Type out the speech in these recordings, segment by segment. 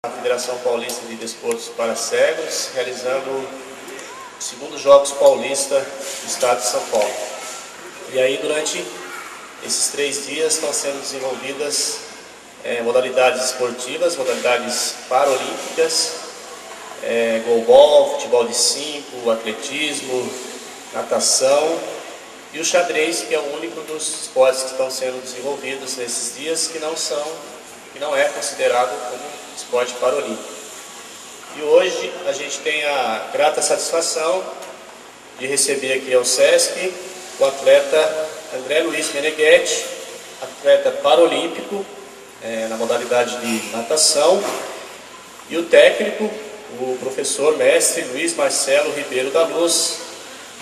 a Federação Paulista de Desportos para Cegos, realizando os segundos Jogos Paulistas do Estado de São Paulo. E aí, durante esses 3 dias, estão sendo desenvolvidas modalidades esportivas, modalidades paralímpicas, goalball, futebol de 5, atletismo, natação e o xadrez, que é o único dos esportes que estão sendo desenvolvidos nesses dias que não é considerado como esporte paralímpico. E hoje a gente tem a grata satisfação de receber aqui ao SESC o atleta André Luiz Meneghetti, atleta paralímpico na modalidade de natação, e o técnico, o professor mestre Luiz Marcelo Ribeiro da Luz,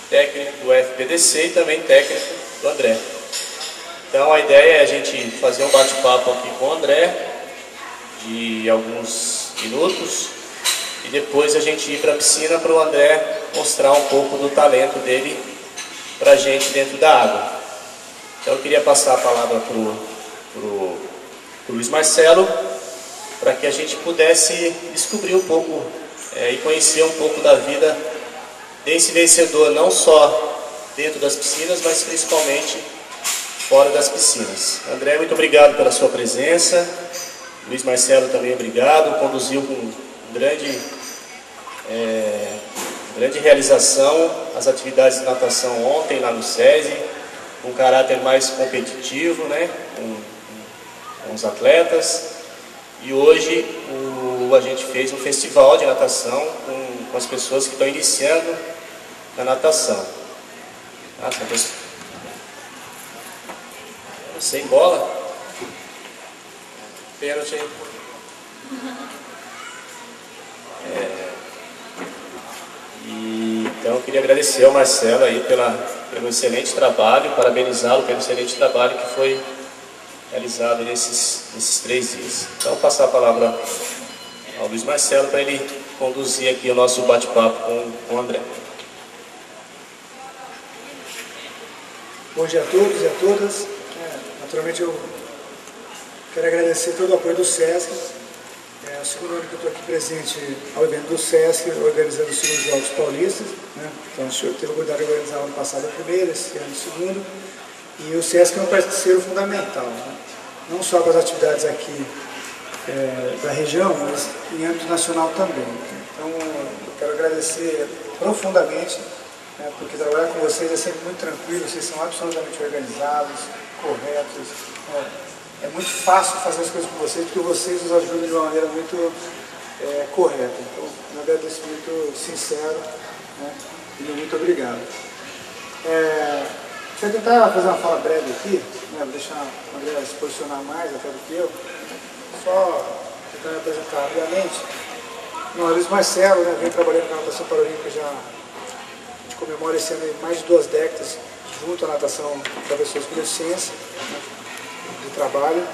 técnico do FPDC e também técnico do André. Então a ideia é a gente fazer um bate-papo aqui com o André de alguns minutos e depois a gente ir para a piscina para o André mostrar um pouco do talento dele para a gente dentro da água. Então eu queria passar a palavra para o Luiz Marcelo para que a gente pudesse descobrir um pouco e conhecer um pouco da vida desse vencedor, não só dentro das piscinas, mas principalmente fora das piscinas. André, muito obrigado pela sua presença. Luiz Marcelo também obrigado, conduziu com grande realização as atividades de natação ontem lá no SESI, com um caráter mais competitivo, né, com os atletas. E hoje a gente fez um festival de natação com as pessoas que estão iniciando na natação. Sem bola? Pênalti aí. Então eu queria agradecer ao Marcelo aí pelo excelente trabalho, parabenizá-lo pelo excelente trabalho que foi realizado nesses 3 dias. Então vou passar a palavra ao Luiz Marcelo para ele conduzir aqui o nosso bate-papo com o André. Bom dia a todos e a todas. Naturalmente eu quero agradecer todo o apoio do SESC. É o segundo ano que eu estou aqui presente ao evento do SESC, organizando os segundos Jogos Paulistas, né? Então o senhor teve a oportunidade de organizar ano passado o primeiro, esse ano o segundo. E o SESC é um parceiro fundamental, né? Não só para as atividades aqui da região, mas em âmbito nacional também. Então eu quero agradecer profundamente, né, porque trabalhar com vocês é sempre muito tranquilo, vocês são absolutamente organizados, corretos. É muito fácil fazer as coisas com vocês, porque vocês nos ajudam de uma maneira muito correta. Então, um agradecimento sincero, né, e muito obrigado. Deixa eu tentar fazer uma fala breve aqui, né, vou deixar o André se posicionar mais até do que eu. Só tentar me apresentar rapidamente. Meu Luiz Marcelo, né, vem trabalhando na natação paralímpica já, a gente comemora esse ano mais de 2 décadas junto à natação para pessoas com deficiência, né, de trabalho.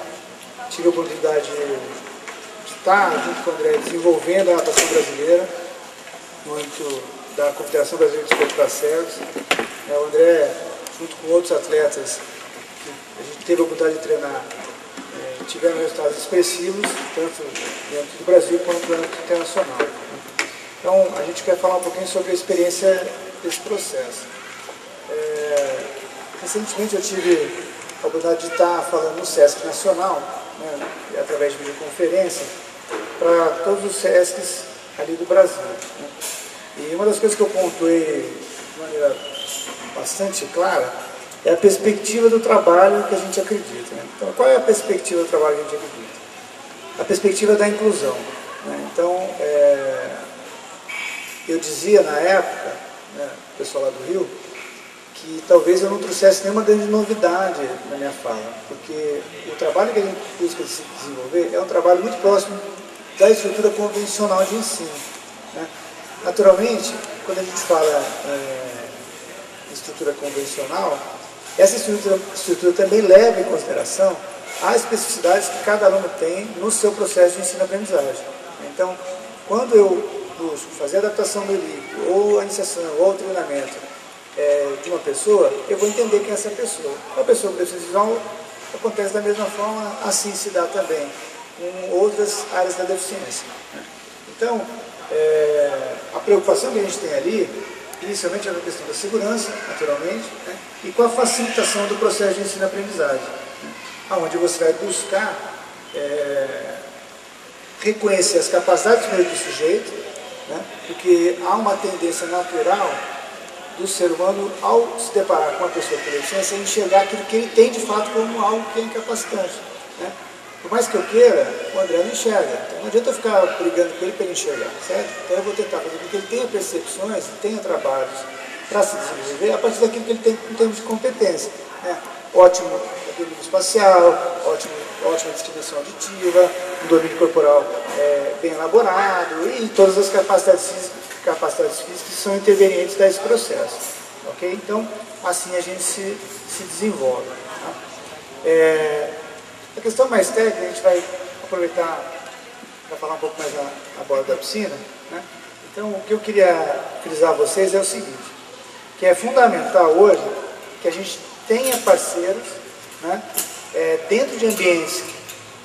Tive a oportunidade de estar junto com o André desenvolvendo a natação brasileira no âmbito da Confederação Brasileira de Desportos para Cegos. O André, junto com outros atletas que a gente teve a oportunidade de treinar, tiveram resultados expressivos, tanto dentro do Brasil quanto no âmbito internacional. Então, a gente quer falar um pouquinho sobre a experiência desse processo. Recentemente eu tive a oportunidade de estar falando no SESC Nacional, né, através de videoconferência, para todos os SESCs ali do Brasil, né. E uma das coisas que eu pontuei de maneira bastante clara é a perspectiva do trabalho que a gente acredita, né? Então, qual é a perspectiva do trabalho que a gente acredita? A perspectiva da inclusão, né? Então, eu dizia na época, né, o pessoal lá do Rio, que talvez eu não trouxesse nenhuma grande novidade na minha fala, porque o trabalho que a gente busca se desenvolver é um trabalho muito próximo da estrutura convencional de ensino, né? Naturalmente, quando a gente fala em estrutura convencional, essa estrutura também leva em consideração as especificidades que cada aluno tem no seu processo de ensino-aprendizagem. Então, quando eu busco fazer a adaptação do livro, ou a iniciação, ou o treinamento de uma pessoa, eu vou entender quem é essa pessoa. A pessoa com deficiência visual acontece da mesma forma, assim se dá também. com outras áreas da deficiência, né? Então, a preocupação que a gente tem ali, inicialmente é a questão da segurança, naturalmente, né? E com a facilitação do processo de ensino-aprendizagem, né? Onde você vai buscar reconhecer as capacidades do sujeito, né? Porque há uma tendência natural do ser humano, ao se deparar com uma pessoa com deficiência, enxergar aquilo que ele tem de fato como algo que é incapacitante, né? Por mais que eu queira, o André não enxerga. Então não adianta eu ficar brigando com ele para ele enxergar, certo? Então eu vou tentar fazer com que ele tenha percepções, tenha trabalhos para se desenvolver a partir daquilo que ele tem em termos de competência, né? Ótimo domínio espacial, ótima discriminação auditiva, um domínio corporal bem elaborado e todas as capacidades físicas que são intervenientes desse processo, ok? Então, assim a gente se desenvolve, tá? A questão mais técnica, a gente vai aproveitar para falar um pouco mais na borda da piscina, né? Então, o que eu queria frisar a vocês é o seguinte, que é fundamental hoje que a gente tenha parceiros, né, dentro de ambientes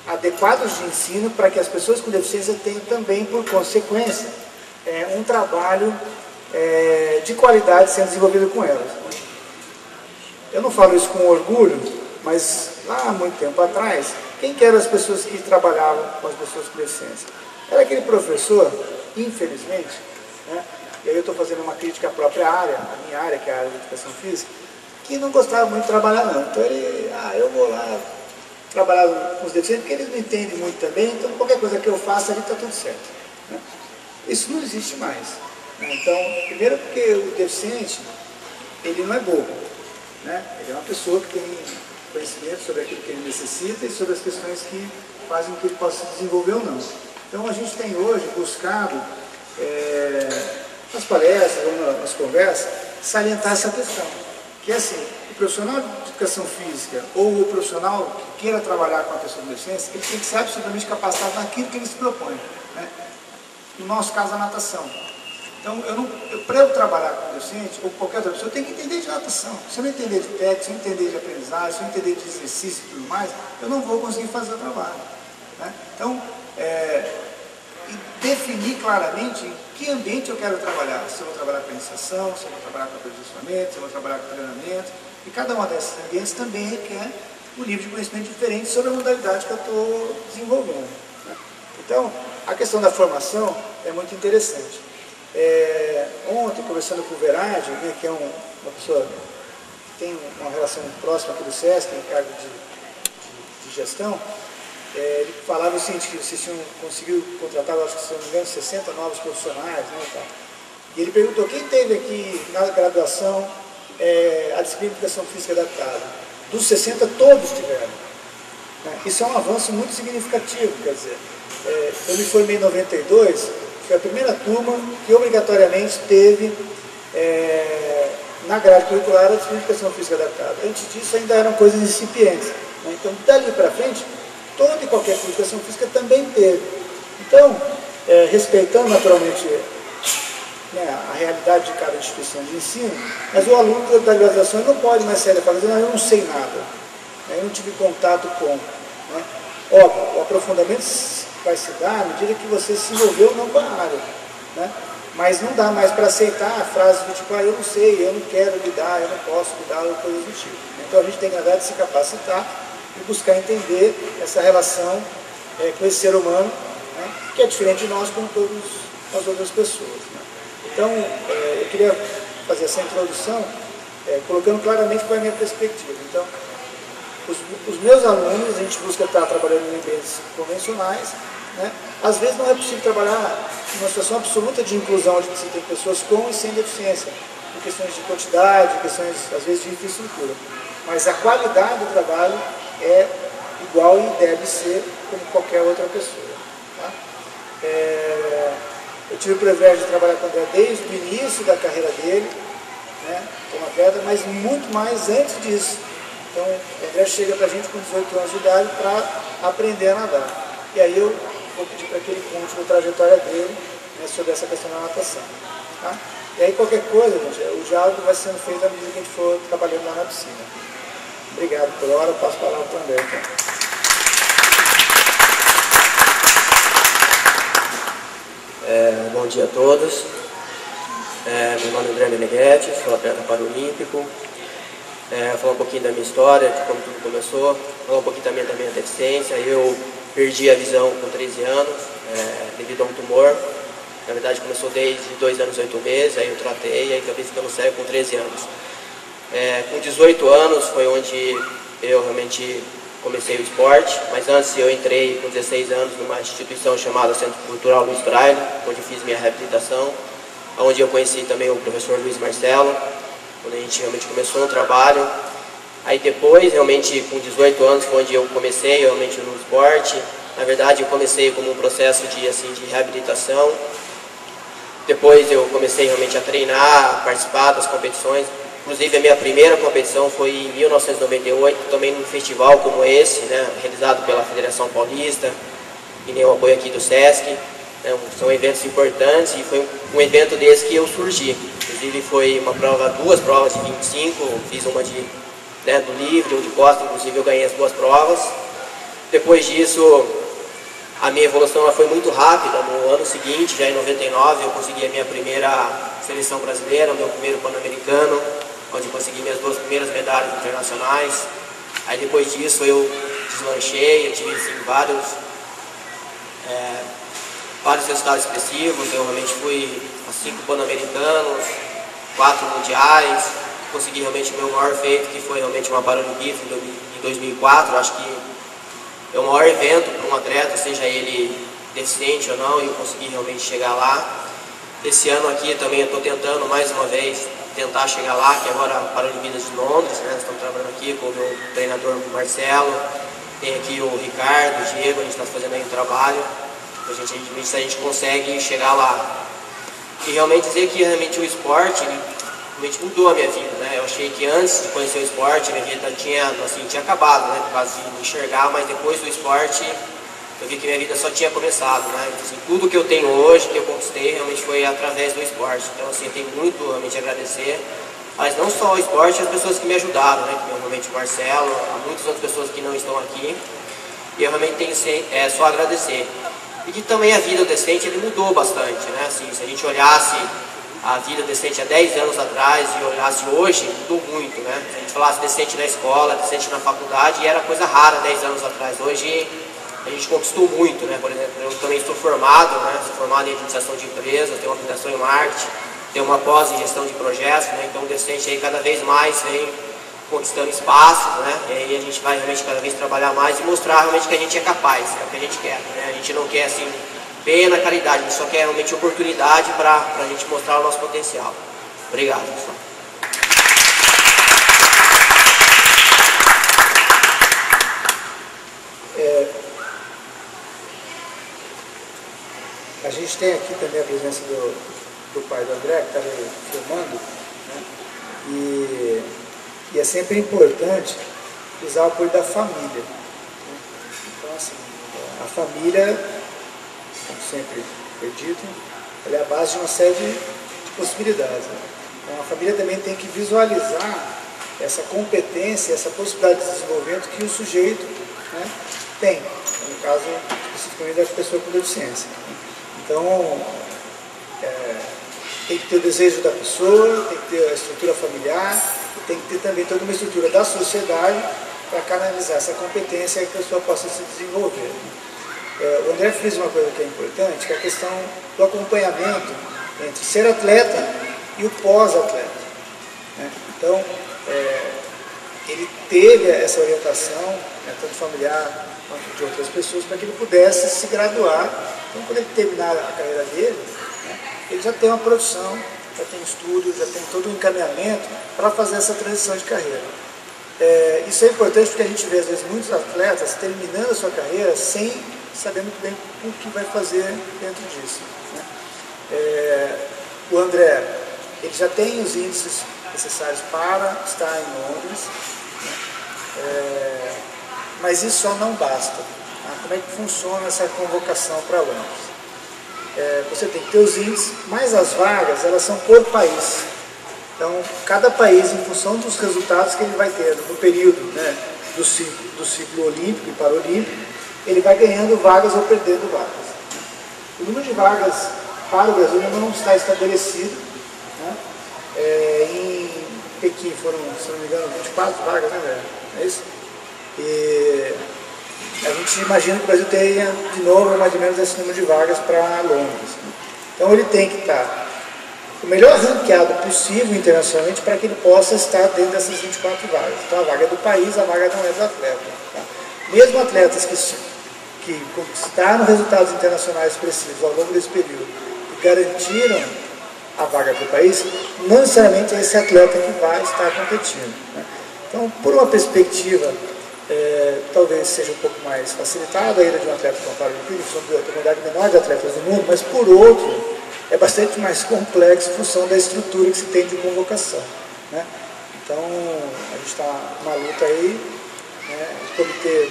adequados de ensino para que as pessoas com deficiência tenham também, por consequência, um trabalho de qualidade sendo desenvolvido com elas. Eu não falo isso com orgulho, mas lá há muito tempo atrás, quem que eram as pessoas que trabalhavam com as pessoas com deficiência? Era aquele professor, infelizmente, né, e aí eu estou fazendo uma crítica à própria área, a minha área, que é a área de educação física, que não gostava muito de trabalhar não. Então ele, eu vou lá trabalhar com os deficientes, porque eles não entendem muito também, então qualquer coisa que eu faça ali está tudo certo, né? Isso não existe mais, né? Então, primeiro porque o deficiente, ele não é bobo, né? Ele é uma pessoa que tem conhecimento sobre aquilo que ele necessita e sobre as questões que fazem com que ele possa se desenvolver ou não. Então a gente tem hoje buscado, nas palestras ou nas conversas, salientar essa questão. Que é assim, o profissional de educação física ou o profissional que queira trabalhar com a pessoa com deficiência, ele tem que ser absolutamente capacitado naquilo que ele se propõe, né? No nosso caso, a natação. Então, para eu trabalhar com deficiente ou qualquer outra pessoa, eu tenho que entender de natação. Se eu não entender de técnica, se eu não entender de aprendizagem, se eu não entender de exercício e tudo mais, eu não vou conseguir fazer o trabalho, né? Então, e definir claramente em que ambiente eu quero trabalhar. Se eu vou trabalhar com iniciação, se eu vou trabalhar com aperfeiçoamento, se eu vou trabalhar com treinamento. E cada uma desses ambientes também requer um nível de conhecimento diferente sobre a modalidade que eu estou desenvolvendo, né? Então, a questão da formação é muito interessante. Ontem, conversando com o Verardi, né, que é uma pessoa que tem uma relação próxima aqui do SESC, em cargo de gestão, ele falava o seguinte, que vocês tinham conseguido contratar, acho que se não me engano, 60 novos profissionais, né, e tal. E ele perguntou, quem teve aqui na graduação a disciplina de educação física adaptada? Dos 60, todos tiveram, né? Isso é um avanço muito significativo, quer dizer, eu me formei em 92, foi a primeira turma que obrigatoriamente teve na grade curricular a disciplina de educação física adaptada. Antes disso ainda eram coisas incipientes, né? Então, dali para frente, toda e qualquer curso de educação física também teve. Então, respeitando naturalmente, né, a realidade de cada instituição de ensino, mas o aluno da graduação não pode mais sair da faculdade dizendo, eu não sei nada, né, eu não tive contato com, né? Óbvio, o aprofundamento vai se dar à medida que você se envolveu não com a área, né? Mas não dá mais para aceitar a frase do tipo, eu não sei, eu não quero lidar, eu não posso lidar, ou coisas do tipo. Então a gente tem que, na verdade, se capacitar e buscar entender essa relação com esse ser humano, né, que é diferente de nós como todas as outras pessoas, né? Então, eu queria fazer essa introdução colocando claramente qual é a minha perspectiva. Então, os meus alunos, a gente busca estar trabalhando em ambientes convencionais, né? Às vezes não é possível trabalhar em uma situação absoluta de inclusão, onde você tem pessoas com e sem deficiência, por questões de quantidade, questões, às vezes, de infraestrutura. Mas a qualidade do trabalho é igual e deve ser como qualquer outra pessoa, tá? Eu tive o privilégio de trabalhar com o André desde o início da carreira dele, né, como atleta, mas muito mais antes disso. Então, o André chega para a gente com 18 anos de idade para aprender a nadar. E aí eu vou pedir para que ele conte a trajetória dele, né, sobre essa questão da natação, tá? E aí qualquer coisa, gente, o diálogo vai sendo feito à medida que a gente for trabalhando lá na piscina. Obrigado por hora, eu passo a palavra para o André. Então. Bom dia a todos. Meu nome é André Meneghetti, sou atleta paralímpico. Falar um pouquinho da minha história, de como tudo começou. Falar um pouquinho também da minha deficiência. Eu perdi a visão com 13 anos, devido a um tumor. Na verdade começou desde 2 anos e 8 meses, aí eu tratei e aí acabei ficando cego com 13 anos. Com 18 anos foi onde eu realmente comecei o esporte, mas antes eu entrei com 16 anos numa instituição chamada Centro Cultural Luiz Braille, onde fiz minha reabilitação, onde eu conheci também o professor Luiz Marcelo, onde a gente realmente começou um trabalho. Aí depois, realmente com 18 anos, foi onde eu comecei realmente no esporte. Na verdade eu comecei como um processo de reabilitação. Depois eu comecei realmente a treinar, a participar das competições. Inclusive a minha primeira competição foi em 1998, também num festival como esse, né, realizado pela Federação Paulista, e nem o apoio aqui do SESC. São eventos importantes e foi um evento desse que eu surgi. Inclusive foi uma prova, 2 provas de 25, fiz uma do livre, ou de costa, inclusive eu ganhei as 2 provas. Depois disso, a minha evolução ela foi muito rápida. No ano seguinte, já em 99, eu consegui a minha primeira seleção brasileira, o meu primeiro Pan-Americano, onde eu consegui minhas 2 primeiras medalhas internacionais. Aí depois disso eu deslanchei, eu tive assim, vários resultados expressivos. Eu realmente fui a 5 Pan-Americanos, 4 mundiais, consegui realmente o meu maior feito, que foi realmente uma Paralimpíada em 2004, acho que é o maior evento para um atleta, seja ele deficiente ou não, e eu consegui realmente chegar lá. Esse ano aqui também eu estou tentando mais uma vez tentar chegar lá, que agora a Paralimpíadas de Londres, né? Estamos trabalhando aqui com o meu treinador Marcelo, tem aqui o Ricardo, o Diego, a gente está fazendo aí um trabalho, a gente consegue chegar lá. E realmente dizer que realmente o esporte realmente mudou a minha vida, né? Eu achei que antes de conhecer o esporte, minha vida tinha acabado, né? Por causa de me enxergar, mas depois do esporte, eu vi que minha vida só tinha começado, né? Assim, tudo que eu tenho hoje, que eu conquistei, realmente foi através do esporte. Então, assim, eu tenho muito realmente a agradecer, mas não só o esporte, as pessoas que me ajudaram, né? Que realmente o Marcelo, há muitas outras pessoas que não estão aqui, e eu realmente tenho só agradecer. E que também a vida decente, ele mudou bastante, né? Assim, se a gente olhasse a vida decente há 10 anos atrás e olhasse hoje, mudou muito, né? Se a gente falasse decente na escola, decente na faculdade, era coisa rara 10 anos atrás. Hoje a gente conquistou muito, né? Por exemplo, eu também estou formado, né? Sou formado em administração de empresas, tenho uma fundação em marketing, tenho uma pós em gestão de projetos, né? Então o decente aí cada vez mais vem conquistando espaços, né? E aí a gente vai realmente cada vez trabalhar mais e mostrar realmente que a gente é capaz, é o que a gente quer, né? A gente não quer assim pena, caridade, a gente só quer realmente oportunidade para a gente mostrar o nosso potencial. Obrigado, pessoal. A gente tem aqui também a presença do pai do André, que está filmando, né? E é sempre importante usar o apoio da família, né? Então, assim, a família, como sempre foi dito, ela é a base de uma série de possibilidades, né? Então, a família também tem que visualizar essa competência, essa possibilidade de desenvolvimento que o sujeito, né, tem, no caso especificamente da pessoa com deficiência. Então, tem que ter o desejo da pessoa, tem que ter a estrutura familiar, e tem que ter também toda uma estrutura da sociedade para canalizar essa competência e que a pessoa possa se desenvolver. O André fez uma coisa que é importante, que é a questão do acompanhamento entre ser atleta e o pós-atleta, né? Então, ele teve essa orientação, né, tanto familiar quanto de outras pessoas, para que ele pudesse se graduar. Então, quando ele terminar a carreira dele, né, ele já tem uma produção, já tem estudos, já tem todo um encaminhamento para fazer essa transição de carreira. Isso é importante porque a gente vê, às vezes, muitos atletas terminando a sua carreira sem saber muito bem o que vai fazer dentro disso, né? O André, ele já tem os índices necessários para estar em Londres, né? Mas isso só não basta, tá? Como é que funciona essa convocação para Londres? Você tem que ter os índices, mas as vagas, elas são por país. Então, cada país, em função dos resultados que ele vai ter no período, né, do ciclo olímpico e paralímpico, ele vai ganhando vagas ou perdendo vagas. O número de vagas para o Brasil ainda não está estabelecido, né? Em Pequim foram, se não me engano, 24 vagas, né, velho? É isso? E a gente imagina que o Brasil tenha, de novo, mais ou menos esse número de vagas para Londres. Então ele tem que estar o melhor ranqueado possível internacionalmente para que ele possa estar dentro dessas 24 vagas. Então a vaga é do país, a vaga não é do atleta. Tá? Mesmo atletas que conquistaram resultados internacionais expressivos ao longo desse período e garantiram a vaga para o país, não necessariamente é esse atleta que vai estar competindo. Né? Então, por uma perspectiva, talvez seja um pouco mais facilitada a ida de um atleta para a Paralimpíada, são a comunidade menor de atletas do mundo, mas por outro, é bastante mais complexo em função da estrutura que se tem de convocação. Né? Então, a gente está numa luta aí, né? O Comitê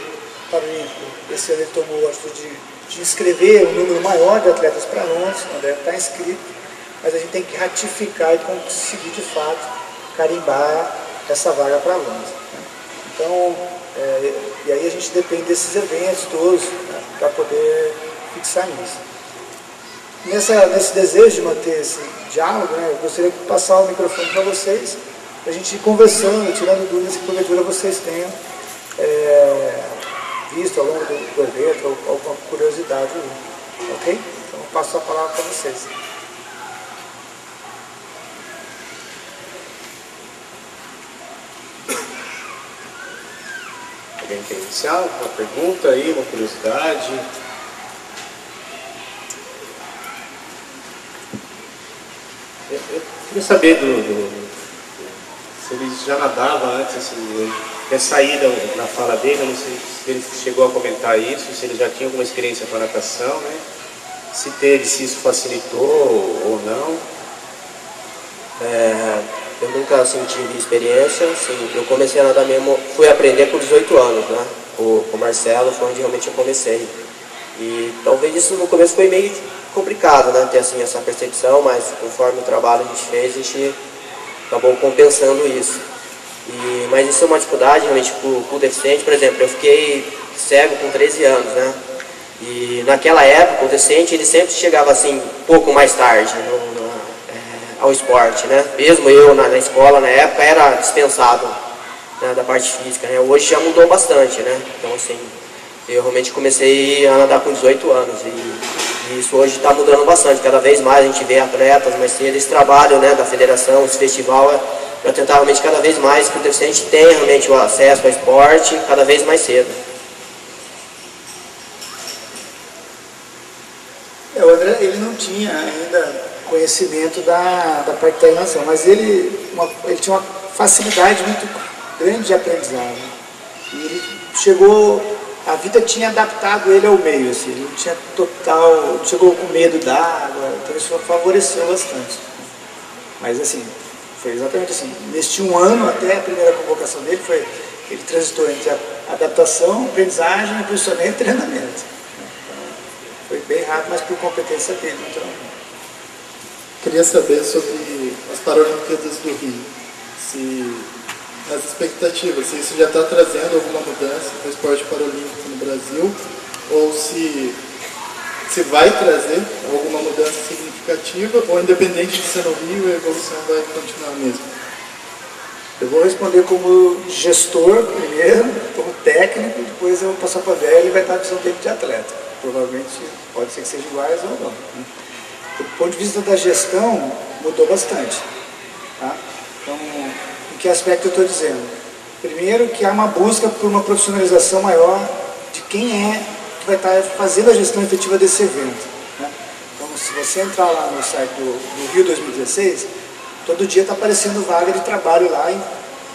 Paralímpico, esse ano ele tomou a atitude de inscrever um número maior de atletas para Londres, não deve estar inscrito, mas a gente tem que ratificar e conseguir de fato carimbar essa vaga para Londres. Né? Então, e aí a gente depende desses eventos todos, né, para poder fixar nisso. Nesse desejo de manter esse diálogo, né, eu gostaria de passar o microfone para vocês, para a gente ir conversando, tirando dúvidas que porventura vocês tenham visto ao longo do evento, ou alguma curiosidade, ok? Então eu passo a palavra para vocês. Alguém quer iniciar? Uma pergunta aí, uma curiosidade? Eu queria saber se ele já nadava antes, assim, quer sair na fala dele, eu não sei se ele chegou a comentar isso, se ele já tinha alguma experiência com a natação, né? Se teve, se isso facilitou ou não. Eu nunca tive experiência, assim, eu comecei a nadar mesmo, fui aprender com 18 anos, né? Com o Marcelo foi onde realmente eu comecei. E talvez isso no começo foi meio complicado, né? Ter assim, essa percepção, mas conforme o trabalho a gente fez, a gente acabou compensando isso. Mas isso é uma dificuldade realmente para o deficiente. Por exemplo, eu fiquei cego com 13 anos, né? E naquela época o deficiente ele sempre chegava assim um pouco mais tarde ao esporte, né? Mesmo eu na escola na época era dispensado, né, da parte física, né? Hoje já mudou bastante, né? Então assim, eu realmente comecei a nadar com 18 anos e isso hoje está mudando bastante. Cada vez mais a gente vê atletas mais cedo, esse trabalho, né, da federação, esse festival para tentar realmente cada vez mais que o deficiente tenha realmente o acesso ao esporte cada vez mais cedo. O André, ele não tinha ainda conhecimento da parte da natação, mas ele tinha uma facilidade muito grande de aprendizado. E ele a vida tinha adaptado ele ao meio, assim, ele não tinha não chegou com medo d'água, então isso favoreceu bastante. Mas assim, foi exatamente assim, neste um ano até a primeira convocação dele ele transitou entre a adaptação, aprendizagem, aperfeiçoamento e treinamento. Então, foi bem rápido, mas por competência dele, naturalmente. Queria saber sobre as Paralimpíadas do Rio, se as expectativas, se isso já está trazendo alguma mudança no esporte paralímpico no Brasil, ou se vai trazer alguma mudança significativa, ou independente de ser no Rio, a evolução vai continuar mesmo. Eu vou responder como gestor primeiro, como técnico, depois eu vou passar para a Vera e ele vai estar com o seu tempo de atleta. Provavelmente pode ser que sejam iguais ou não. Do ponto de vista da gestão, mudou bastante. Tá? Então, em que aspecto eu estou dizendo? Primeiro, que há uma busca por uma profissionalização maior de quem que vai estar fazendo a gestão efetiva desse evento. Né? Então, se você entrar lá no site do Rio 2016, todo dia está aparecendo vaga de trabalho lá em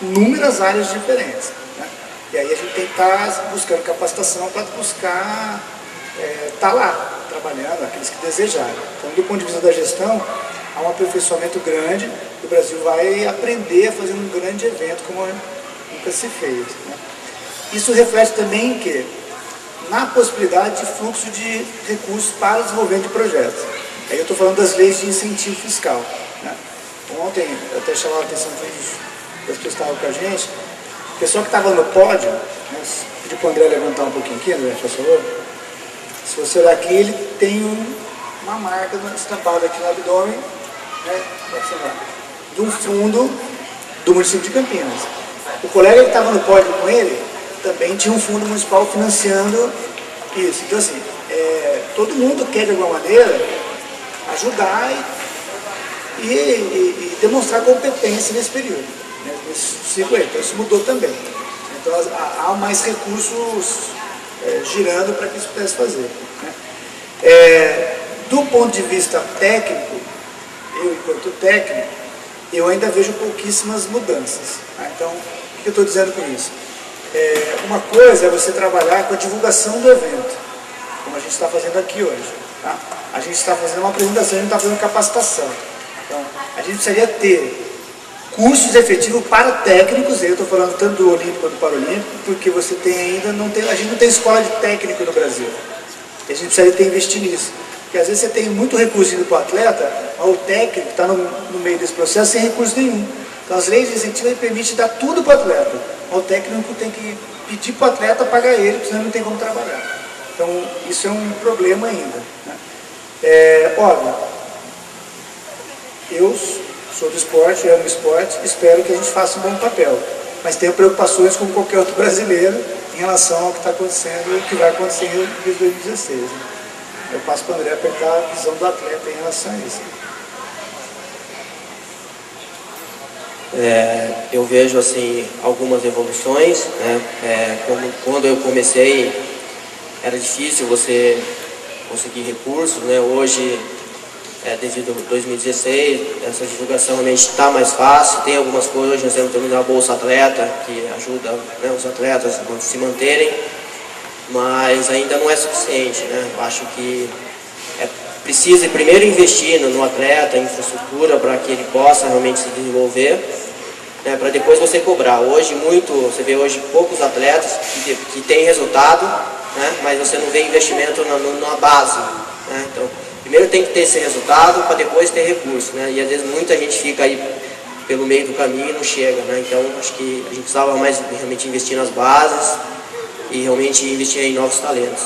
inúmeras áreas diferentes. Né? E aí a gente tem que estar buscando capacitação para buscar estar lá, trabalhando, aqueles que desejarem. Então, do ponto de vista da gestão, há um aperfeiçoamento grande, e o Brasil vai aprender a fazer um grande evento como nunca se fez. Né? Isso reflete também que na possibilidade de fluxo de recursos para o desenvolvimento de projetos. Aí eu estou falando das leis de incentivo fiscal. Né? Ontem, eu até chamava a atenção das pessoas que estavam com a gente, o pessoal que estava no pódio, né, pedi para o André levantar um pouquinho aqui, André, por favor. Se você olhar aqui, ele tem uma marca estampada aqui no abdômen, né, de um fundo do município de Campinas. O colega que estava no pódio com ele também tinha um fundo municipal financiando isso. Então assim, todo mundo quer de alguma maneira ajudar e demonstrar competência nesse período, né, nesse ciclo aí. Então isso mudou também. Então há mais recursos girando para que isso pudesse fazer, né. Do ponto de vista técnico, eu enquanto técnico, eu ainda vejo pouquíssimas mudanças. Tá? Então, o que eu estou dizendo com isso? Uma coisa é você trabalhar com a divulgação do evento, como a gente está fazendo aqui hoje. Tá? A gente está fazendo uma apresentação, a gente está fazendo capacitação. Então, a gente precisaria ter cursos efetivos para técnicos, eu estou falando tanto do Olímpico quanto do Paralímpico, porque você tem ainda, a gente não tem escola de técnico no Brasil. E a gente precisaria investir nisso. Porque às vezes você tem muito recurso indo para o atleta, mas o técnico está no meio desse processo sem recurso nenhum. Então as leis de incentivo permitem dar tudo para o atleta. Mas o técnico tem que pedir para o atleta pagar ele, porque senão não tem como trabalhar. Então isso é um problema ainda. Né? Olha, eu sou do esporte, amo esporte, espero que a gente faça um bom papel. Mas tenho preocupações como qualquer outro brasileiro em relação ao que está acontecendo e o que vai acontecer em 2016. Né? Eu passo para o André apertar a visão do atleta em relação a isso. Eu vejo assim algumas evoluções, né? Quando eu comecei era difícil você conseguir recursos, né? Hoje, devido a 2016, essa divulgação realmente está mais fácil. Tem algumas coisas, hoje nós temos também a Bolsa Atleta, que ajuda, né, os atletas a se manterem, mas ainda não é suficiente, né? Eu acho que precisa primeiro investir no atleta, em infraestrutura, para que ele possa realmente se desenvolver, né, para depois você cobrar. Hoje você vê hoje poucos atletas que têm resultado, né, mas você não vê investimento na base. Né? Então, primeiro tem que ter esse resultado para depois ter recurso. Né? E às vezes muita gente fica aí pelo meio do caminho e não chega. Né? Então acho que a gente precisava mais realmente investir nas bases e realmente investir em novos talentos.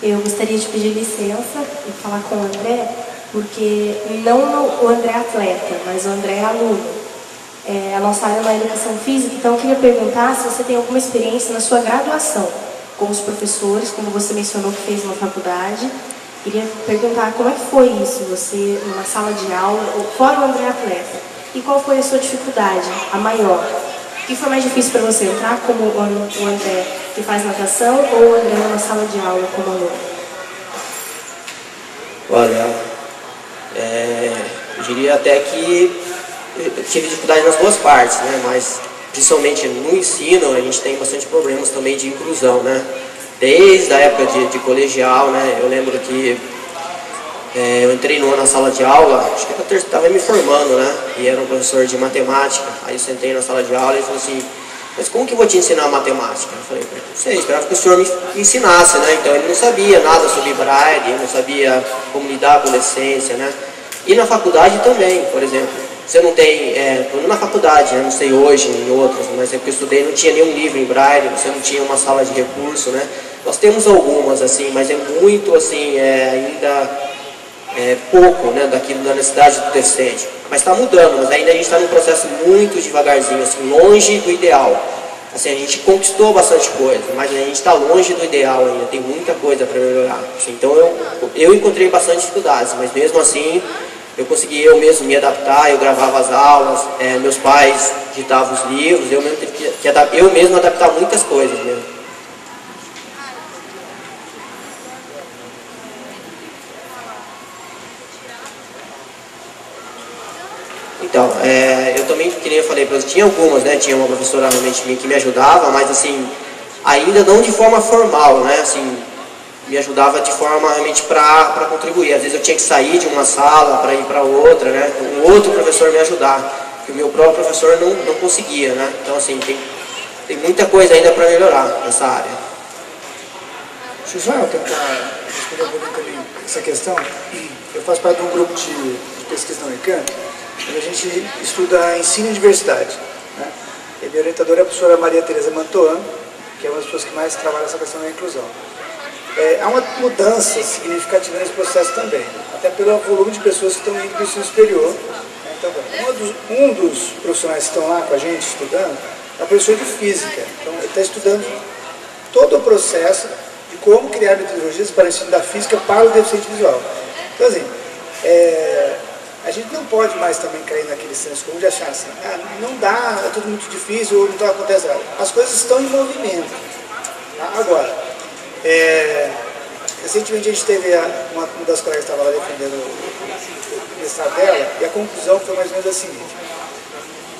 Eu gostaria de pedir licença e falar com o André, porque não o André atleta, mas o André aluno. A nossa área é uma educação física, então eu queria perguntar se você tem alguma experiência na sua graduação, com os professores, como você mencionou que fez uma faculdade. Queria perguntar como é que foi isso, você numa sala de aula, fora o André atleta, e qual foi a sua dificuldade, a maior? O que foi mais difícil para você, entrar como o André que faz natação ou o André numa sala de aula como aluno? Olha, eu diria até que eu tive dificuldade nas duas partes, né? Mas principalmente no ensino a gente tem bastante problemas também de inclusão, né? Desde a época de colegial, né? Eu lembro que eu entrei na sala de aula, acho que eu estava me formando, né? E era um professor de matemática. Aí eu sentei na sala de aula e ele falou assim: mas como que eu vou te ensinar matemática? Eu falei: não sei, esperava que o senhor me ensinasse, né? Então ele não sabia nada sobre Braille, não sabia como lidar com decência, né? E na faculdade também, por exemplo, você não tem, na faculdade, né? Não sei hoje em outras, mas é porque eu estudei, não tinha nenhum livro em Braille, você não tinha uma sala de recurso, né? Nós temos algumas, assim, mas é muito, assim, ainda pouco, né, daquilo da necessidade do deficiente. Mas está mudando, mas ainda a gente está num processo muito devagarzinho, assim, longe do ideal. Assim, a gente conquistou bastante coisa, mas a gente está longe do ideal ainda, tem muita coisa para melhorar. Assim, então eu encontrei bastante dificuldades, mas mesmo assim eu consegui eu mesmo me adaptar, eu gravava as aulas, meus pais digitavam os livros, eu mesmo tive eu mesmo adaptar muitas coisas mesmo. Então, eu também, que nem eu falei, tinha algumas, né? Tinha uma professora realmente minha que me ajudava, mas assim, ainda não de forma formal, né? Assim, me ajudava de forma realmente para contribuir. Às vezes eu tinha que sair de uma sala para ir para outra, né? Um outro professor me ajudar, porque o meu próprio professor não conseguia, né? Então, assim, tem muita coisa ainda para melhorar nessa área. Deixa eu só tentar responder um pouquinho também essa questão. Eu faço parte de um grupo de pesquisa na Unicamp, onde a gente estuda ensino e diversidade. Né? E a minha orientadora é a professora Maria Tereza Mantoan, que é uma das pessoas que mais trabalha essa questão da inclusão. há uma mudança significativa nesse processo também, até pelo volume de pessoas que estão indo para o ensino superior. Então, um dos profissionais que estão lá com a gente estudando é o professor de física. Então, ele está estudando todo o processo de como criar metodologias para o ensino da física para o deficiente visual. Então, assim, a gente não pode mais também cair naquele senso comum de achar assim, não dá, é tudo muito difícil, ou não acontece nada. As coisas estão em movimento. Tá? Agora, recentemente a gente teve uma das colegas que estava lá defendendo o mestrado dela, e a conclusão foi mais ou menos a seguinte: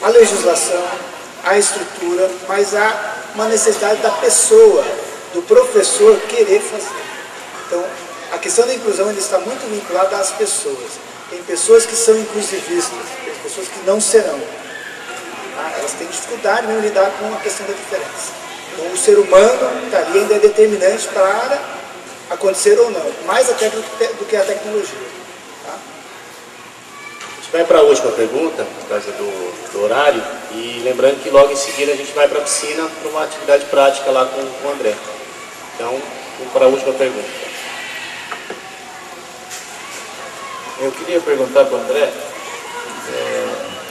a legislação, a estrutura, mas há uma necessidade da pessoa, do professor querer fazer. Então, a questão da inclusão ainda está muito vinculada às pessoas. Tem pessoas que são inclusivistas, tem pessoas que não serão. Tá? Elas têm dificuldade mesmo de lidar com a questão da diferença. Então, o ser humano está ali, ainda é determinante para acontecer ou não, mais até do que a tecnologia. Tá? A gente vai para a última pergunta, por causa do horário, e lembrando que logo em seguida a gente vai para a piscina para uma atividade prática lá com o André. Então, vamos para a última pergunta. Eu queria perguntar para o André,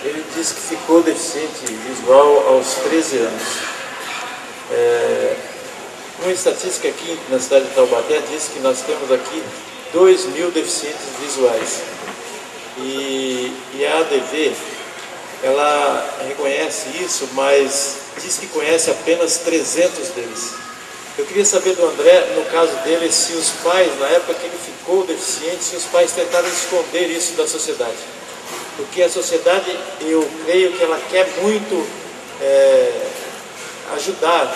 ele disse que ficou deficiente visual aos 13 anos. Uma estatística aqui na cidade de Taubaté diz que nós temos aqui 2.000 deficientes visuais. E a ADV, ela reconhece isso, mas diz que conhece apenas 300 deles. Eu queria saber do André, no caso dele, se os pais, na época que ele ficou deficiente, se os pais tentaram esconder isso da sociedade. Porque a sociedade, eu creio que ela quer muito ajudar,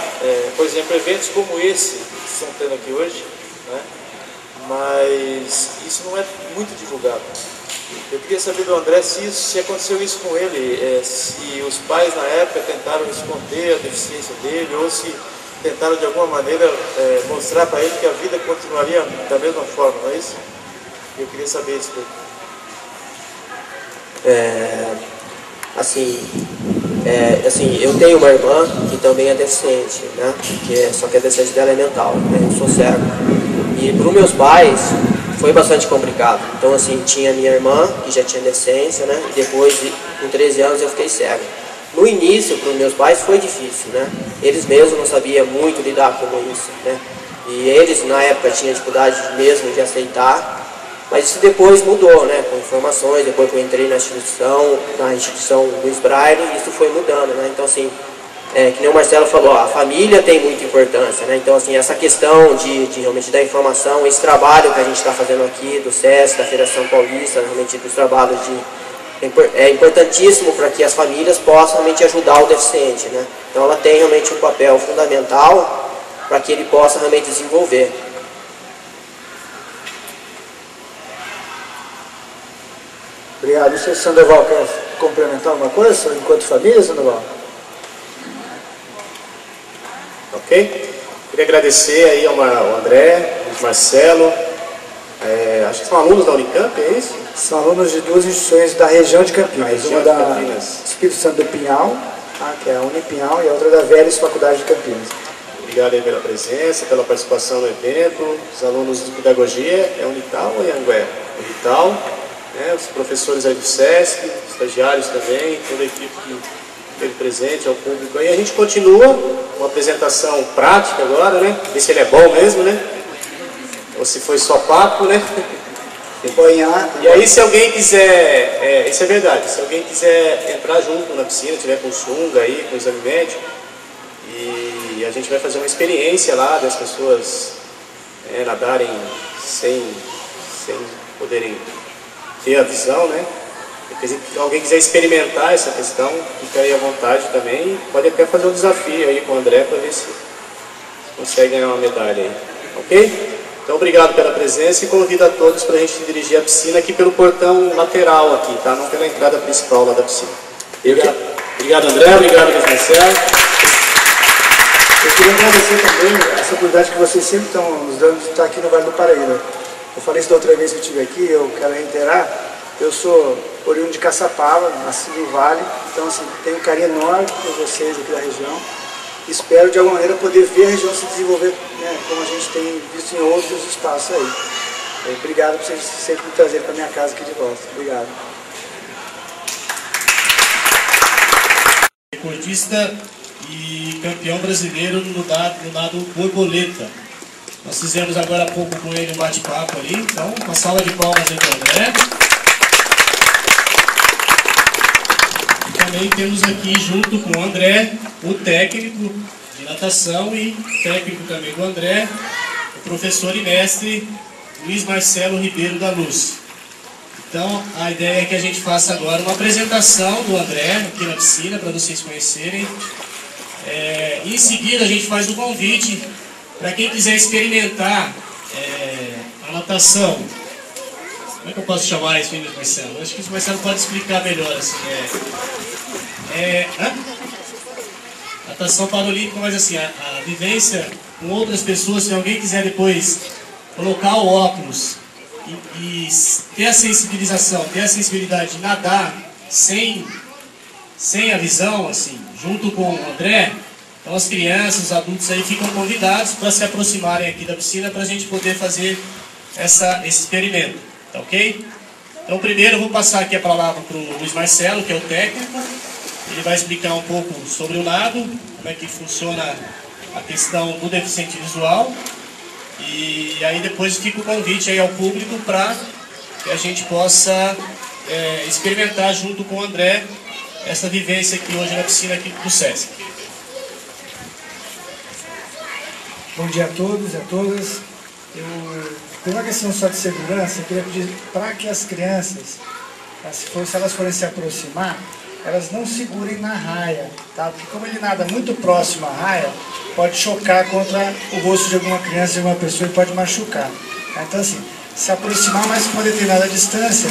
por exemplo, eventos como esse que estão tendo aqui hoje, né? Mas isso não é muito divulgado. Eu queria saber do André se aconteceu isso com ele, se os pais na época tentaram esconder a deficiência dele, ou se tentaram de alguma maneira mostrar para ele que a vida continuaria da mesma forma, não é isso? Eu queria saber isso dele. Assim, eu tenho uma irmã que também é deficiente, né? Só que a deficiência dela é mental, né? Eu sou cego. E para os meus pais foi bastante complicado. Então, assim, tinha minha irmã, que já tinha deficiência, né? E depois, com 13 anos, eu fiquei cego. No início, para os meus pais, foi difícil, né? Eles mesmos não sabiam muito lidar com isso, né? E eles, na época, tinham dificuldade mesmo de aceitar. Mas isso depois mudou, né? Com informações, depois que eu entrei na instituição Luiz Braille, isso foi mudando, né? Então, assim, que nem o Marcelo falou, a família tem muita importância, né? Então, assim, essa questão de realmente dar informação, esse trabalho que a gente está fazendo aqui, do SESC, da Federação Paulista, realmente dos trabalhos é importantíssimo para que as famílias possam realmente ajudar o deficiente, né? Então, ela tem realmente um papel fundamental para que ele possa realmente desenvolver. Obrigado. Não sei se o Sandoval quer complementar alguma coisa enquanto família, Sandoval? Ok? Queria agradecer aí ao André, ao Marcelo, acho que são alunos da Unicamp, é isso? São alunos de duas instituições da região de Campinas. Uma da Campinas. Espírito Santo do Pinhal, que é a Unipinhal, e a outra da Vélez Faculdade de Campinas. Obrigado aí pela presença, pela participação no evento. Os alunos de pedagogia, é Unital ou Anhanguera? Unital, né? Os professores aí do SESC, estagiários também, toda a equipe que esteve presente, ao público aí. A gente continua uma apresentação prática agora, né? Ver se ele é bom mesmo, né? Ou se foi só papo, né? E aí, se alguém quiser, isso é verdade, se alguém quiser entrar junto na piscina, tiver com sunga aí, com exame médico, e a gente vai fazer uma experiência lá das pessoas nadarem sem poderem ter a visão, né? Se alguém quiser experimentar essa questão, fica aí à vontade também, pode até fazer um desafio aí com o André para ver se consegue ganhar uma medalha aí, ok? Então, obrigado pela presença e convido a todos para a gente dirigir a piscina aqui pelo portão lateral aqui, tá? Não pela entrada principal lá da piscina. Obrigado, André. Obrigado, Luiz Marcelo. Eu queria agradecer também essa oportunidade que vocês sempre estão nos dando de estar aqui no Vale do Paraíba. Eu falei isso da outra vez que eu estive aqui, eu quero reiterar. Eu sou oriundo de Caçapava, nasci no Vale, então assim, tenho um carinho enorme por vocês aqui da região. espero de alguma maneira poder ver a região se desenvolver, né, como a gente tem visto em outros espaços aí. Obrigado por vocês sempre me trazerem para minha casa aqui de volta. Obrigado. Recordista e campeão brasileiro no nado borboleta. Nós fizemos agora há pouco com ele um bate-papo ali, então uma salva de palmas aí para o André. E também temos aqui junto com o André o técnico de natação e técnico também do André, o professor e mestre Luiz Marcelo Ribeiro da Luz. Então a ideia é que a gente faça agora uma apresentação do André aqui na piscina para vocês conhecerem. Em seguida a gente faz um convite para quem quiser experimentar a natação. Como é que eu posso chamar isso, Luiz Marcelo? Acho que o Marcelo pode explicar melhor assim. Natação paralímpica, mas assim, a vivência com outras pessoas, se alguém quiser depois colocar o óculos e ter a sensibilização, ter a sensibilidade de nadar sem a visão, assim, junto com o André, então as crianças, os adultos aí ficam convidados para se aproximarem aqui da piscina para a gente poder fazer esse experimento, tá ok? Então primeiro eu vou passar aqui a palavra para o Luiz Marcelo, que é o técnico. Ele vai explicar um pouco sobre o nado, como é que funciona a questão do deficiente visual. E aí depois fica o convite aí ao público para que a gente possa experimentar junto com o André essa vivência aqui hoje na piscina aqui do SESC. Bom dia a todos e a todas. Por uma questão só de segurança, eu queria pedir para que as crianças, se elas forem se aproximar, elas não segurem na raia, tá? Porque como ele nada muito próximo à raia, pode chocar contra o rosto de alguma criança, de alguma pessoa, e pode machucar. Tá? Então assim, se aproximar mais com uma determinada distância,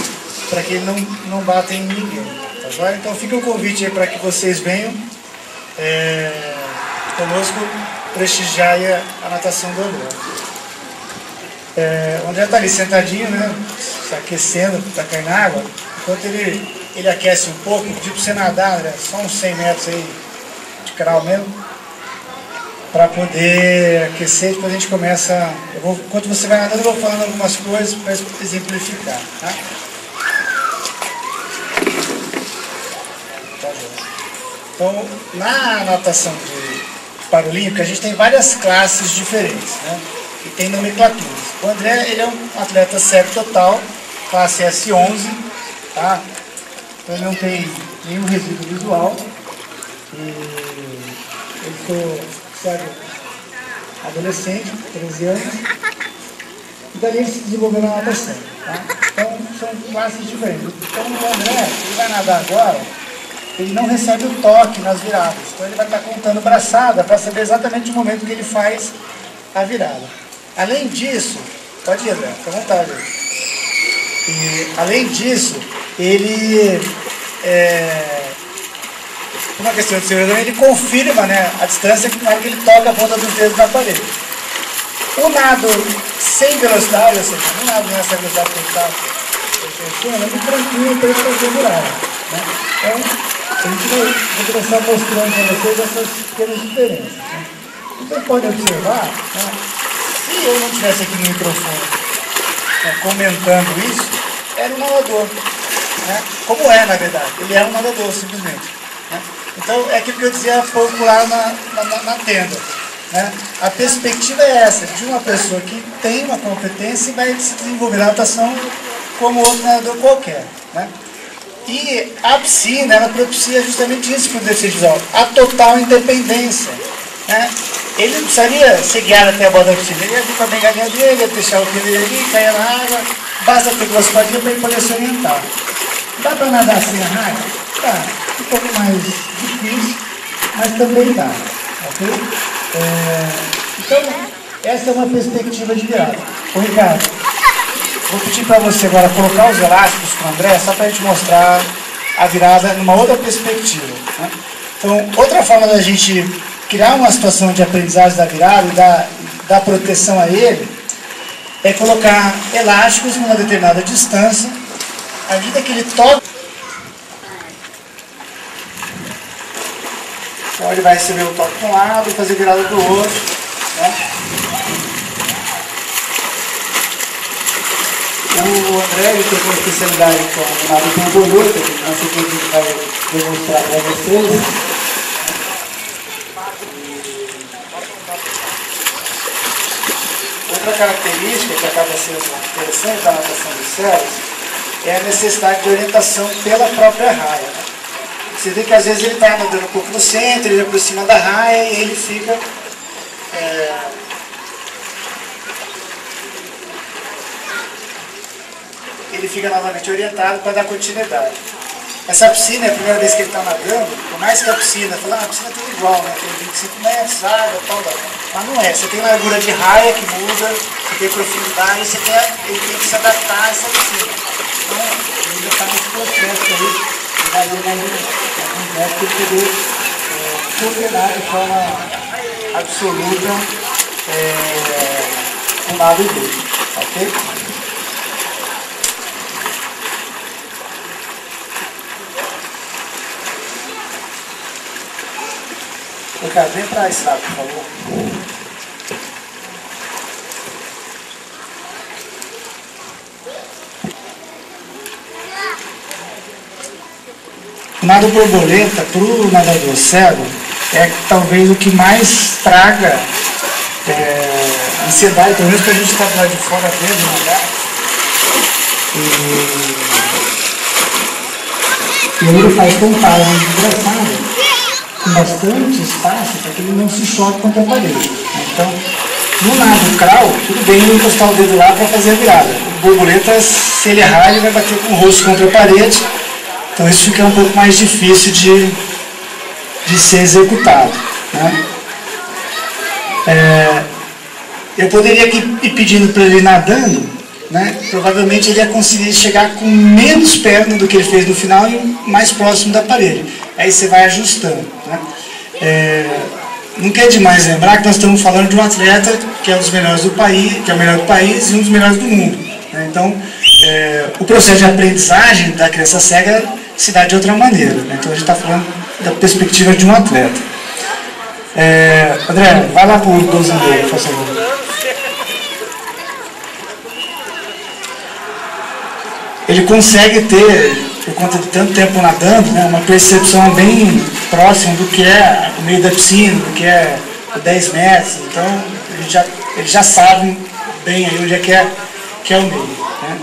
para que ele não bata em ninguém. Tá joia? Então fica o convite aí para que vocês venham conosco prestigiar aí a natação do André. O André está ali sentadinho, né? Se aquecendo para cair na água. Enquanto ele aquece um pouco, pedir para você nadar, André, só uns 100 metros aí de crawl mesmo, para poder aquecer. Depois a gente começa. Enquanto você vai nadando, eu vou falando algumas coisas para exemplificar. Tá? Então, na natação paralímpica, a gente tem várias classes diferentes, né? E tem nomenclaturas. O André, ele é um atleta cego total, classe S11, tá? Então ele não tem nenhum resíduo visual. Ele foi cego adolescente, 13 anos, e daí ele se desenvolveu na natação, tá? Então são classes diferentes. Então o André, ele vai nadar agora, ele não recebe o toque nas viradas. Então ele vai estar contando braçada para saber exatamente o momento que ele faz a virada. Além disso, pode ir, André, fica à vontade. E, além disso, ele, por uma questão de segurança, ele confirma, né, a distância que na hora que ele toca a ponta dos dedos na parede. O nado sem velocidade, ou seja, o nado nessa velocidade que ele está é muito tranquilo para ele fazer virada, né? Então, a gente vai começar mostrando para vocês essas pequenas diferenças. Né? Vocês podem observar, né, se eu não estivesse aqui no microfone, né, comentando isso, era um nadador. Né? Como é, na verdade. Ele é um nadador, simplesmente. Né? Então, é aquilo que eu dizia há pouco lá na tenda. Né? A perspectiva é essa, de uma pessoa que tem uma competência e vai se desenvolver na natação como outro nadador qualquer. Né? E a piscina, ela propicia justamente isso para o deficiente visual, a total independência. Né? Ele não precisaria ser guiado até a borda da piscina, ele ia vir com a bengalinha dele, ia deixar o pé dele ali, cair na água, basta ter duas patinhas para ele poder se orientar. Dá para nadar sem a raia? Tá, um pouco mais difícil, mas também dá. Ok? Então, essa é uma perspectiva de virada. Ô Ricardo, vou pedir para você agora colocar os elásticos com o André, só para a gente mostrar a virada numa outra perspectiva. Né? Então, outra forma da gente criar uma situação de aprendizagem da virada e dar proteção a ele é colocar elásticos numa determinada distância, à medida que ele toca. ele vai receber o toque de um lado e fazer virada do outro, né? O André ele tem uma especialidade com o nado com borboleta, que na sequência a gente vai demonstrar para vocês. Outra característica que acaba sendo interessante da natação de céus é a necessidade de orientação pela própria raia. Você vê que às vezes ele está nadando um pouco no centro, ele aproxima da raia e ele fica novamente orientado para dar continuidade. Essa piscina é a primeira vez que ele está nadando, por mais que a piscina, a piscina é tudo igual, né? Tem 25 metros, água, tal, mas não é. Você tem largura de raia que muda, você tem profundidade, ele tem que se adaptar a essa piscina. Então, ele ainda está nesse processo aí, vai ver mais um método para poder coordenar de forma absoluta o nado dele, ok? Ricardo, vem para esse lado, por favor. O nado borboleta para o nadador cego é talvez o que mais traga ansiedade, pelo menos que a gente está do lado de fora vendo nadar. E ele faz com pausas engraçadas, com bastante espaço para que ele não se choque contra a parede. Então, no nado crawl, tudo bem ele encostar o dedo lá para fazer a virada. O borboleta, se ele errar, ele vai bater com o rosto contra a parede, então isso fica um pouco mais difícil de ser executado, né? Eu poderia ir pedindo para ele nadando, né? Provavelmente ele ia conseguir chegar com menos perna do que ele fez no final e mais próximo da parede. Aí você vai ajustando, né? Não quer demais lembrar que nós estamos falando de um atleta que é um dos melhores do país, que é o melhor do país e um dos melhores do mundo, né? Então, o processo de aprendizagem da criança cega se dá de outra maneira, né? Então a gente está falando da perspectiva de um atleta. André, vai lá para o 12 dele, por favor. Ele consegue ter, por conta de tanto tempo nadando, né, uma percepção bem próxima do que é o meio da piscina, do que é 10 metros. Então, ele já sabe bem aí onde é que é o meio, né?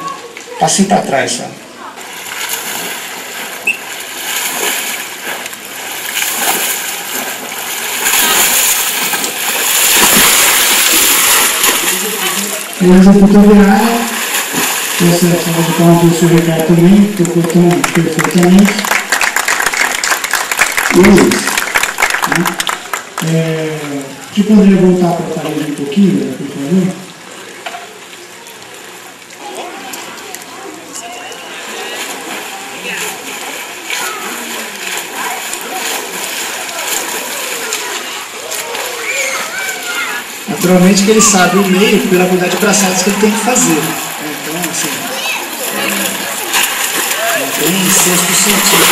Passinho para trás, só. Ele executou a virada. Essa é a forma do seu Ricardo também, que eu cortando perfeitamente. Você poderia voltar para a parede um pouquinho, por favor? Naturalmente que ele sabe o meio pela quantidade de braçadas que ele tem que fazer. Então, assim, tem sexto sentido,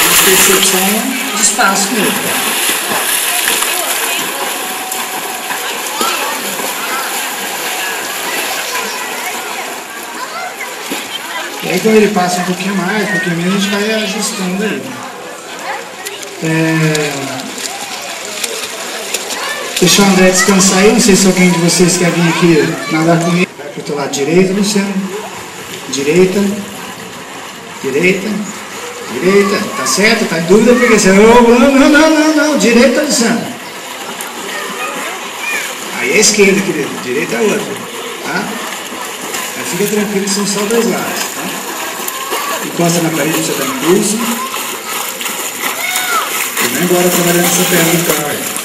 tem percepção de espaço mesmo. E aí quando ele passa um pouquinho mais, um pouquinho menos, a gente vai ajustando aí. Deixa o André descansar aí, não sei se alguém de vocês quer vir aqui nadar comigo. Vai para o teu lado direito, Luciano. Direita. Direita. Direita. Tá certo? Tá em dúvida porque você... Não. Direita, Luciano. Aí é a esquerda, querido. Direita é a outra. Tá? Aí fica tranquilo que são só dois lados. Tá? Encosta na parede, você dá impulso. E vem agora trabalhando essa perna do carro aí.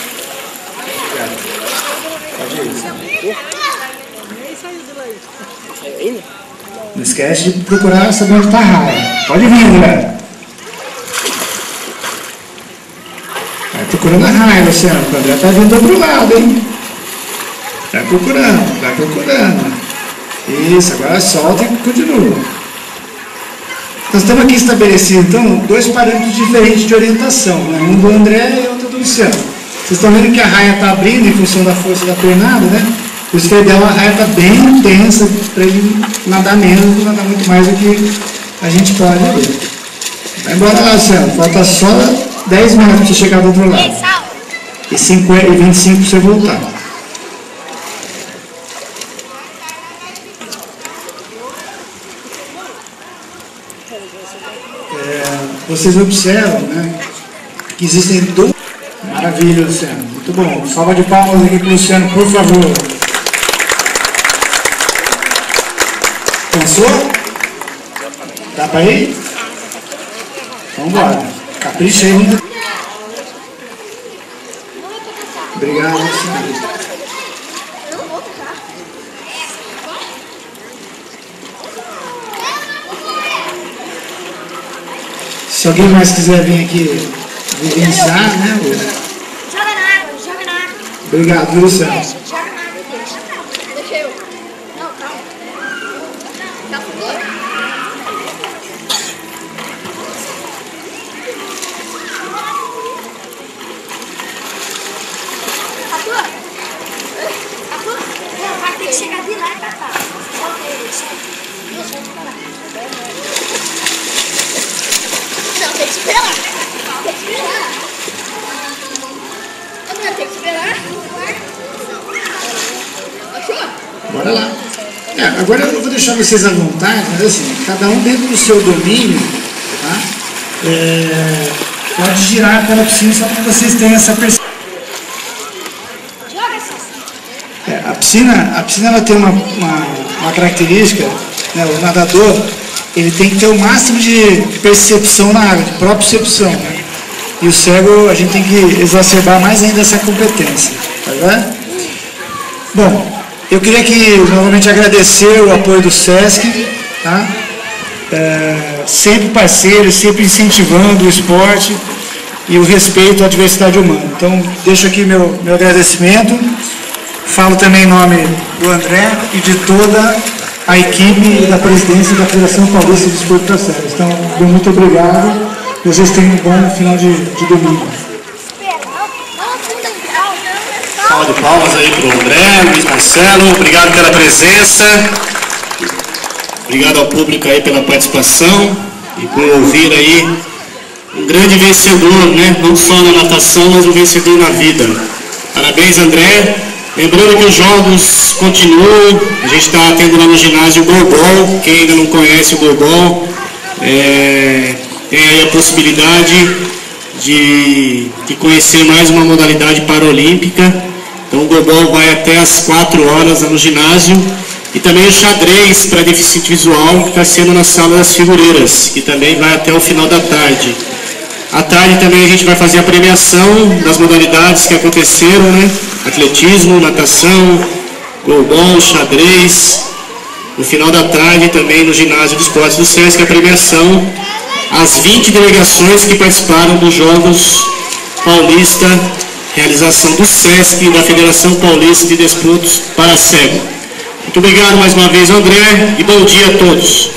Não esquece de procurar saber onde está a raia. Pode vir, André. Vai procurando a raia, Luciano. O André está vindo do outro lado, hein? Vai procurando, vai procurando. Isso, agora solta e continua. Nós estamos aqui estabelecidos, então, dois parâmetros diferentes de orientação, né? Um do André e outro do Luciano, vocês estão vendo que a raia está abrindo em função da força da pernada, né? Por isso que a ideal, a raia está bem intensa para ele nadar menos, nadar muito mais do que a gente pode ali. Vai embora lá, Luciano. Falta só 10 metros para você chegar do outro lado. E 25 para você voltar. Vocês observam, né, que existem duas... Maravilha, Luciano. Muito bom. Salva de palmas aqui para o Luciano, por favor. Cansou? Dá para ir? Então bora. Capricha aí. Obrigado, Luciano. Se alguém mais quiser vir aqui vivenciar, né? Joga na água, joga na água. Obrigado, Luciano. Joga na água e deixa. Deixa eu. Não, calma. Tá fugando? Não, vai ter que chegar de lá e pra cá. Não, tem que esperar. Tem que esperar. Não, tem que esperar. Bora lá. Agora eu vou deixar vocês à vontade, mas assim, cada um dentro do seu domínio, tá? Pode girar pela piscina só para vocês terem essa percepção. A piscina ela tem uma característica, né? O nadador ele tem que ter o máximo de percepção na água, de propriocepção, né? E o cego a gente tem que exacerbar mais ainda essa competência, tá vendo? Bom, eu queria aqui novamente agradecer o apoio do SESC, tá? Sempre parceiro, sempre incentivando o esporte e o respeito à diversidade humana. Então, deixo aqui meu agradecimento. Falo também em nome do André e de toda a equipe da presidência da Federação Paulista de Desporto para Cegos. Então, muito obrigado. Vocês tenham um bom final de domingo. Salva de palmas aí para o André, Luiz Marcelo. Obrigado pela presença. Obrigado ao público aí pela participação e por ouvir aí um grande vencedor, né? Não só na natação, mas um vencedor na vida. Parabéns, André. Lembrando que os jogos continuam, a gente está tendo lá no ginásio o goalball. Quem ainda não conhece o goalball, tem aí a possibilidade de conhecer mais uma modalidade paralímpica. Então o goalball vai até às 4 horas lá no ginásio. E também o xadrez para deficiente visual, que está sendo na Sala das Figureiras, que também vai até o final da tarde. À tarde também a gente vai fazer a premiação das modalidades que aconteceram, né? Atletismo, natação, goalball, xadrez. No final da tarde também no ginásio de esportes do SESC a premiação às 20 delegações que participaram dos Jogos Paulista, realização do SESC e da Federação Paulista de Desportos para Cego. Muito obrigado mais uma vez, André, e bom dia a todos.